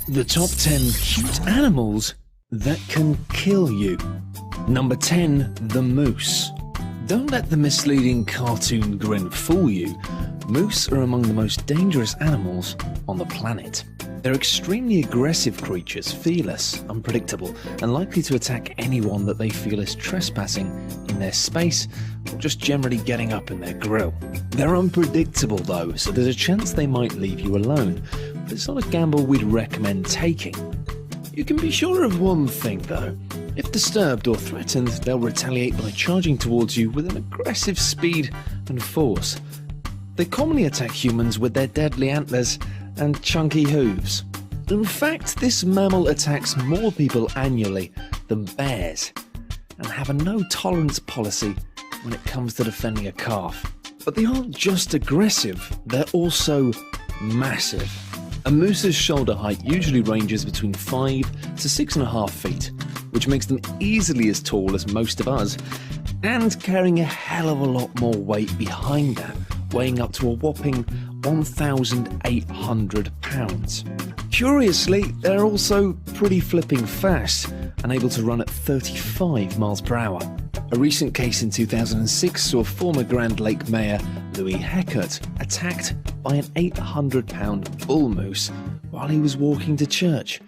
The top 10 cute animals that can kill you. Number 10, the moose. Don't let the misleading cartoon grin fool you. Moose are among the most dangerous animals on the planet. They're extremely aggressive creatures, fearless, unpredictable, and likely to attack anyone that they feel is trespassing in their space or just generally getting up in their grill. They're unpredictable though, so there's a chance they might leave you alone, but it's not a gamble we'd recommend taking. You can be sure of one thing though. If disturbed or threatened, they'll retaliate by charging towards you with an aggressive speed and force. They commonly attack humans with their deadly antlers and chunky hooves. In fact, this mammal attacks more people annually than bears, and have a no-tolerance policy when it comes to defending a calf. But they aren't just aggressive, they're also massive. A moose's shoulder height usually ranges between 5 to 6.5 feet, which makes them easily as tall as most of us, and carrying a hell of a lot more weight behind that, weighing up to a whopping 1,800 pounds. Curiously, they're also pretty flipping fast and able to run at 35 miles per hour. A recent case in 2006 saw former Grand Lake Mayor Louis Heckert attacked by an 800-pound bull moose while he was walking to church.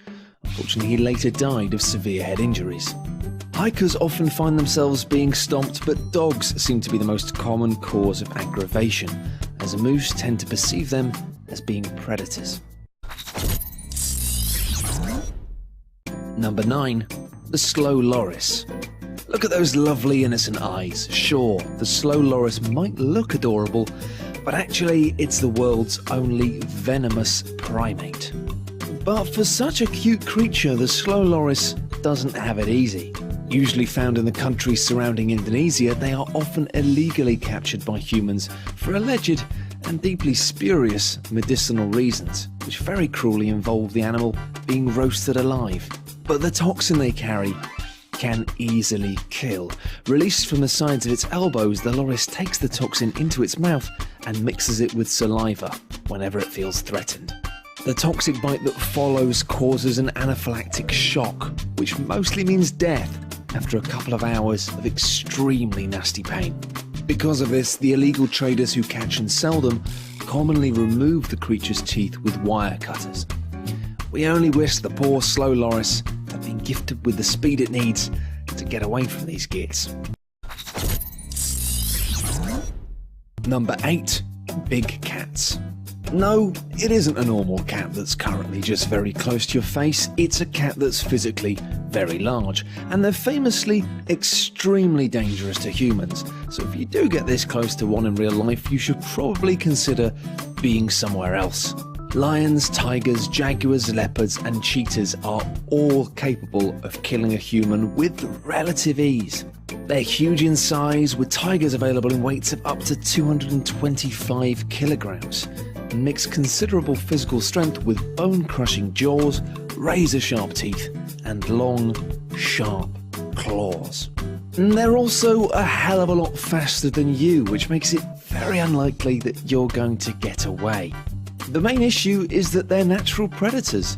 Unfortunately, he later died of severe head injuries. Hikers often find themselves being stomped, but dogs seem to be the most common cause of aggravation, as moose tend to perceive them as being predators. Number 9. The slow loris. Look at those lovely innocent eyes. Sure, the slow loris might look adorable, but actually it's the world's only venomous primate. But for such a cute creature, the slow loris doesn't have it easy. Usually found in the countries surrounding Indonesia, they are often illegally captured by humans for alleged and deeply spurious medicinal reasons, which very cruelly involve the animal being roasted alive. But the toxin they carry can easily kill. Released from the sides of its elbows, the loris takes the toxin into its mouth and mixes it with saliva whenever it feels threatened. The toxic bite that follows causes an anaphylactic shock, which mostly means death after a couple of hours of extremely nasty pain. Because of this, the illegal traders who catch and sell them commonly remove the creature's teeth with wire cutters. We only wish the poor slow loris had been gifted with the speed it needs to get away from these gits. Number 8. Big cats. No, it isn't a normal cat that's currently just very close to your face. It's a cat that's physically very large, and they're famously extremely dangerous to humans. So if you do get this close to one in real life, you should probably consider being somewhere else. Lions, tigers, jaguars, leopards, and cheetahs are all capable of killing a human with relative ease. They're huge in size, with tigers available in weights of up to 225 kilograms, and mix considerable physical strength with bone-crushing jaws, razor-sharp teeth, and long, sharp claws. And they're also a hell of a lot faster than you, which makes it very unlikely that you're going to get away. The main issue is that they're natural predators,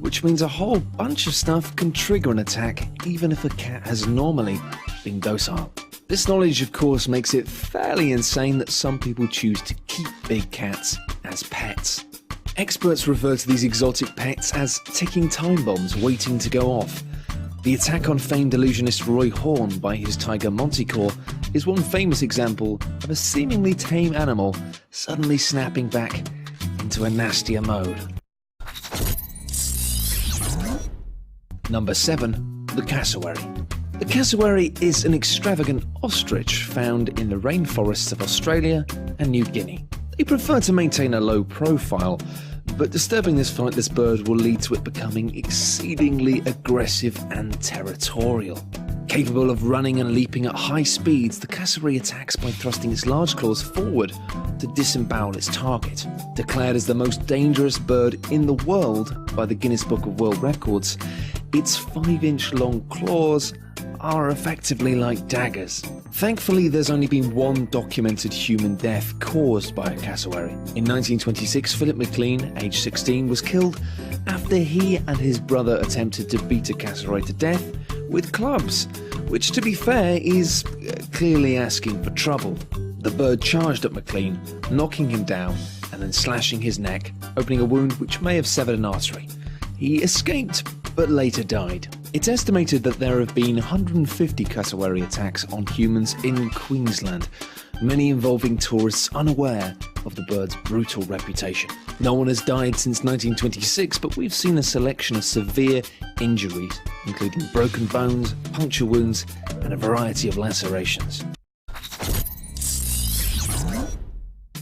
which means a whole bunch of stuff can trigger an attack even if a cat has normally been docile. This knowledge, of course, makes it fairly insane that some people choose to keep big cats as pets. Experts refer to these exotic pets as ticking time bombs waiting to go off. The attack on famed illusionist Roy Horn by his tiger Manticore is one famous example of a seemingly tame animal suddenly snapping back into a nastier mode. Number 7. The Cassowary. The cassowary is an extravagant ostrich found in the rainforests of Australia and New Guinea. They prefer to maintain a low profile, but disturbing this flightless bird will lead to it becoming exceedingly aggressive and territorial. Capable of running and leaping at high speeds, the cassowary attacks by thrusting its large claws forward to disembowel its target. Declared as the most dangerous bird in the world by the Guinness Book of World Records, its 5-inch long claws are effectively like daggers. Thankfully, there's only been one documented human death caused by a cassowary. In 1926, Philip McLean, aged 16, was killed after he and his brother attempted to beat a cassowary to death with clubs, which, to be fair, is clearly asking for trouble. The bird charged at McLean, knocking him down and then slashing his neck, opening a wound which may have severed an artery. He escaped, but later died. It's estimated that there have been 150 cassowary attacks on humans in Queensland, many involving tourists unaware of the bird's brutal reputation. No one has died since 1926, but we've seen a selection of severe injuries, including broken bones, puncture wounds, and a variety of lacerations.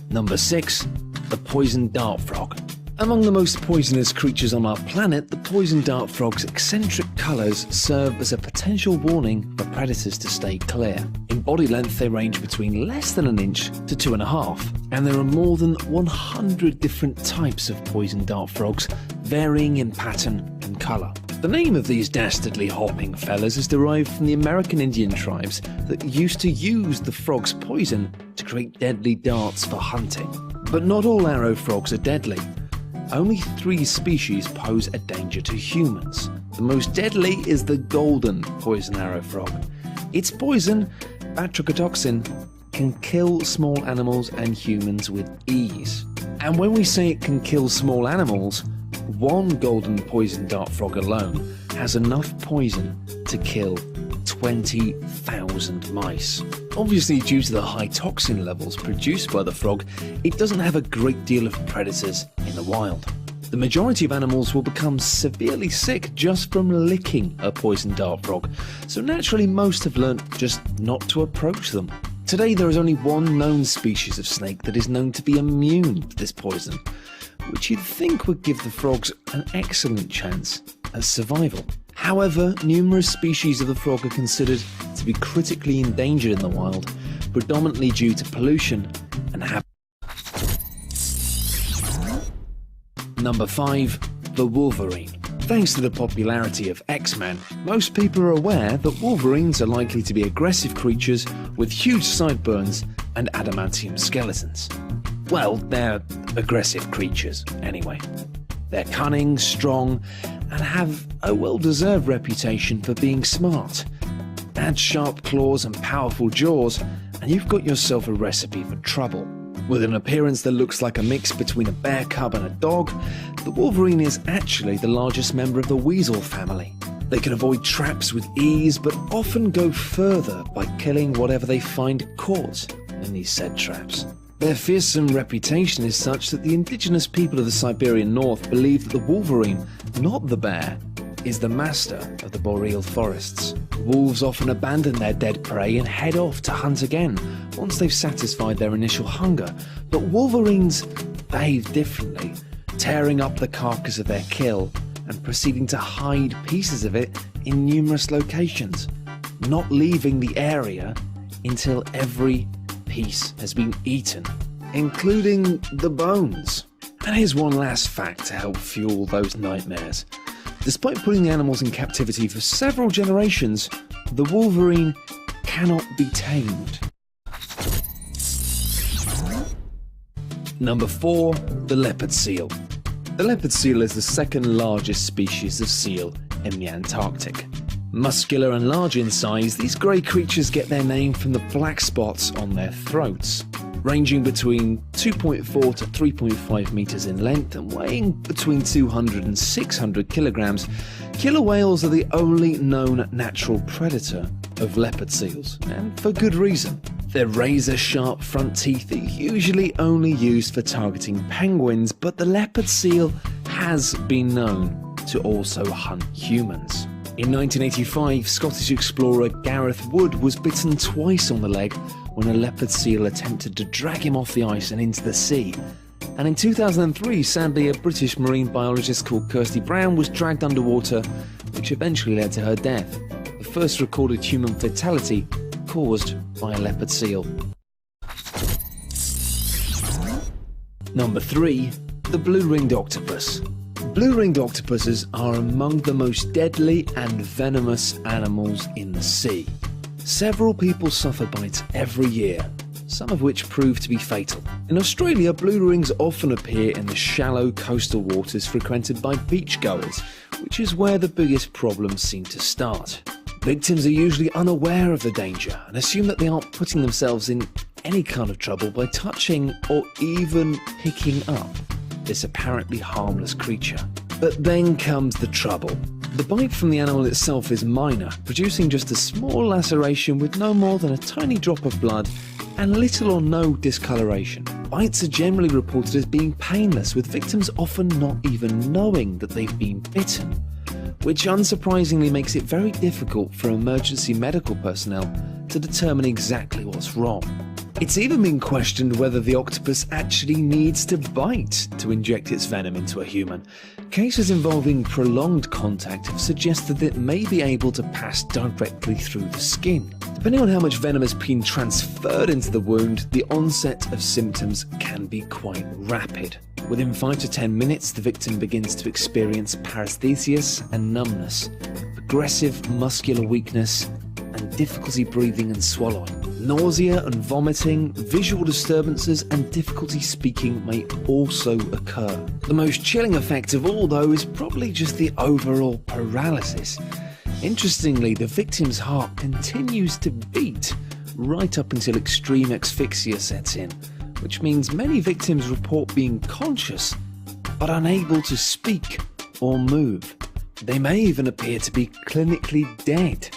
Number 6. The poison dart frog. Among the most poisonous creatures on our planet, the poison dart frog's eccentric colours serve as a potential warning for predators to stay clear. In body length, they range between less than an inch to 2.5, and there are more than 100 different types of poison dart frogs, varying in pattern and colour. The name of these dastardly hopping fellas is derived from the American Indian tribes that used to use the frog's poison to create deadly darts for hunting. But not all arrow frogs are deadly. Only 3 species pose a danger to humans. The most deadly is the golden poison arrow frog. Its poison, batrachotoxin, can kill small animals and humans with ease. And when we say it can kill small animals, one golden poison dart frog alone has enough poison to kill 20,000 mice. Obviously, due to the high toxin levels produced by the frog, it doesn't have a great deal of predators in the wild. The majority of animals will become severely sick just from licking a poison dart frog, so naturally most have learnt just not to approach them. Today there is only one known species of snake that is known to be immune to this poison, which you'd think would give the frogs an excellent chance at survival. However, numerous species of the frog are considered to be critically endangered in the wild, predominantly due to pollution and habitat. Number 5. The Wolverine. Thanks to the popularity of X-Men, most people are aware that Wolverines are likely to be aggressive creatures with huge sideburns and adamantium skeletons. Well, they're aggressive creatures, anyway. They're cunning, strong, and have a well-deserved reputation for being smart. Add sharp claws and powerful jaws, and you've got yourself a recipe for trouble. With an appearance that looks like a mix between a bear cub and a dog, the Wolverine is actually the largest member of the weasel family. They can avoid traps with ease, but often go further by killing whatever they find caught in these said traps. Their fearsome reputation is such that the indigenous people of the Siberian North believe that the Wolverine, not the bear, is the master of the boreal forests. Wolves often abandon their dead prey and head off to hunt again once they've satisfied their initial hunger, but Wolverines behave differently, tearing up the carcass of their kill and proceeding to hide pieces of it in numerous locations, not leaving the area until every piece has been eaten, including the bones. And here's one last fact to help fuel those nightmares. Despite putting the animals in captivity for several generations, the Wolverine cannot be tamed. Number 4. The Leopard Seal. The leopard seal is the second largest species of seal in the Antarctic. Muscular and large in size, these grey creatures get their name from the black spots on their throats. Ranging between 2.4 to 3.5 metres in length and weighing between 200 and 600 kilograms, killer whales are the only known natural predator of leopard seals, and for good reason. Their razor-sharp front teeth are usually only used for targeting penguins, but the leopard seal has been known to also hunt humans. In 1985, Scottish explorer Gareth Wood was bitten twice on the leg when a leopard seal attempted to drag him off the ice and into the sea. And in 2003, sadly, a British marine biologist called Kirsty Brown was dragged underwater, which eventually led to her death, the first recorded human fatality caused by a leopard seal. Number 3. The blue-ringed octopus. Blue-ringed octopuses are among the most deadly and venomous animals in the sea. Several people suffer bites every year, some of which prove to be fatal. In Australia, blue rings often appear in the shallow coastal waters frequented by beachgoers, which is where the biggest problems seem to start. Victims are usually unaware of the danger and assume that they aren't putting themselves in any kind of trouble by touching or even picking up this apparently harmless creature. But then comes the trouble. The bite from the animal itself is minor, producing just a small laceration with no more than a tiny drop of blood and little or no discoloration. Bites are generally reported as being painless, with victims often not even knowing that they've been bitten, which unsurprisingly makes it very difficult for emergency medical personnel to determine exactly what's wrong. It's even been questioned whether the octopus actually needs to bite to inject its venom into a human. Cases involving prolonged contact have suggested that it may be able to pass directly through the skin. Depending on how much venom has been transferred into the wound, the onset of symptoms can be quite rapid. Within 5 to 10 minutes, the victim begins to experience paresthesias and numbness, progressive muscular weakness, and difficulty breathing and swallowing. Nausea and vomiting, visual disturbances, and difficulty speaking may also occur. The most chilling effect of all, though, is probably just the overall paralysis. Interestingly, the victim's heart continues to beat right up until extreme asphyxia sets in, which means many victims report being conscious but unable to speak or move. They may even appear to be clinically dead,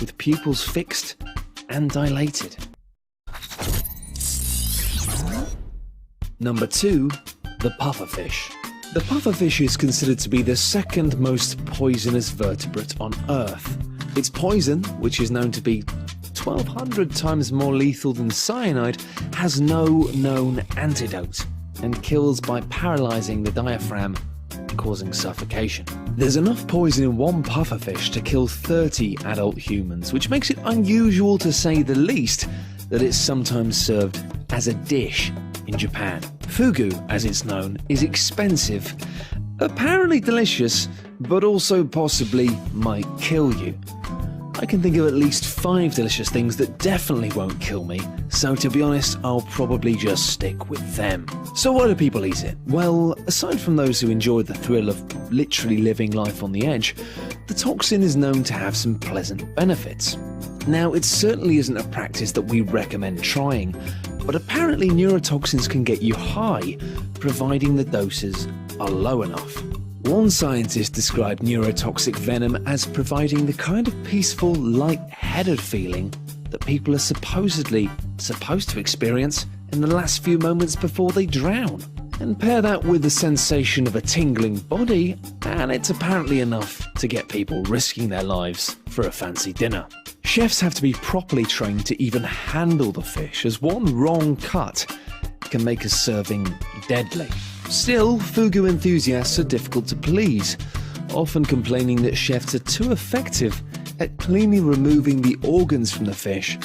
with pupils fixed and dilated. Number 2. The pufferfish. The pufferfish is considered to be the second most poisonous vertebrate on Earth. Its poison, which is known to be 1,200 times more lethal than cyanide, has no known antidote and kills by paralysing the diaphragm, causing suffocation. There's enough poison in one pufferfish to kill 30 adult humans, which makes it unusual, to say the least, that it's sometimes served as a dish in Japan. Fugu, as it's known, is expensive, apparently delicious, but also possibly might kill you. I can think of at least 5 delicious things that definitely won't kill me, so to be honest, I'll probably just stick with them. So why do people eat it? Well, aside from those who enjoy the thrill of literally living life on the edge, the toxin is known to have some pleasant benefits. Now, it certainly isn't a practice that we recommend trying, but apparently neurotoxins can get you high, providing the doses are low enough. One scientist described neurotoxic venom as providing the kind of peaceful, light-headed feeling that people are supposedly supposed to experience in the last few moments before they drown. And pair that with the sensation of a tingling body, and it's apparently enough to get people risking their lives for a fancy dinner. Chefs have to be properly trained to even handle the fish, as one wrong cut can make a serving deadly. Still, fugu enthusiasts are difficult to please, often complaining that chefs are too effective at cleanly removing the organs from the fish,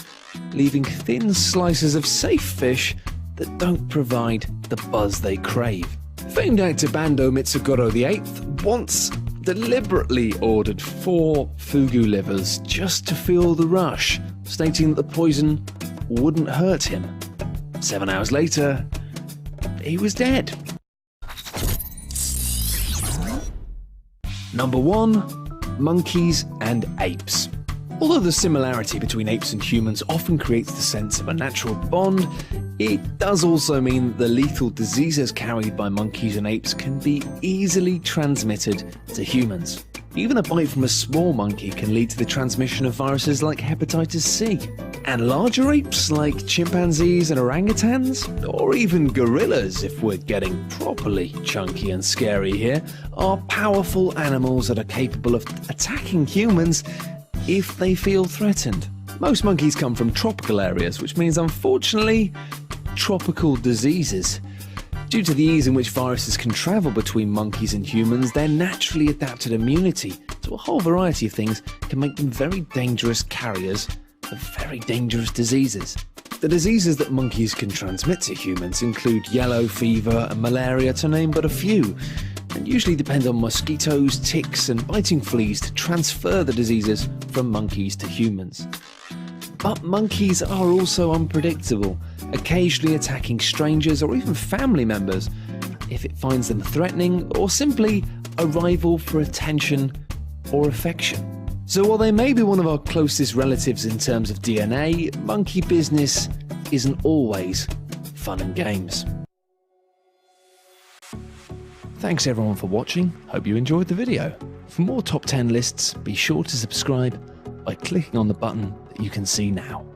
leaving thin slices of safe fish that don't provide the buzz they crave. Famed actor Bando Mitsugoro VIII once deliberately ordered 4 fugu livers just to feel the rush, stating that the poison wouldn't hurt him. 7 hours later, he was dead. Number 1. Monkeys and apes. Although the similarity between apes and humans often creates the sense of a natural bond, it does also mean that the lethal diseases carried by monkeys and apes can be easily transmitted to humans. Even a bite from a small monkey can lead to the transmission of viruses like hepatitis C. And larger apes like chimpanzees and orangutans, or even gorillas if we're getting properly chunky and scary here, are powerful animals that are capable of attacking humans if they feel threatened. Most monkeys come from tropical areas, which means, unfortunately, tropical diseases. Due to the ease in which viruses can travel between monkeys and humans, their naturally adapted immunity to a whole variety of things can make them very dangerous carriers of very dangerous diseases. The diseases that monkeys can transmit to humans include yellow fever and malaria, to name but a few. and usually depend on mosquitoes, ticks, and biting fleas to transfer the diseases from monkeys to humans. But monkeys are also unpredictable, occasionally attacking strangers or even family members if it finds them threatening or simply a rival for attention or affection. So while they may be one of our closest relatives in terms of DNA, monkey business isn't always fun and games. Thanks everyone for watching, hope you enjoyed the video. For more top 10 lists, be sure to subscribe by clicking on the button that you can see now.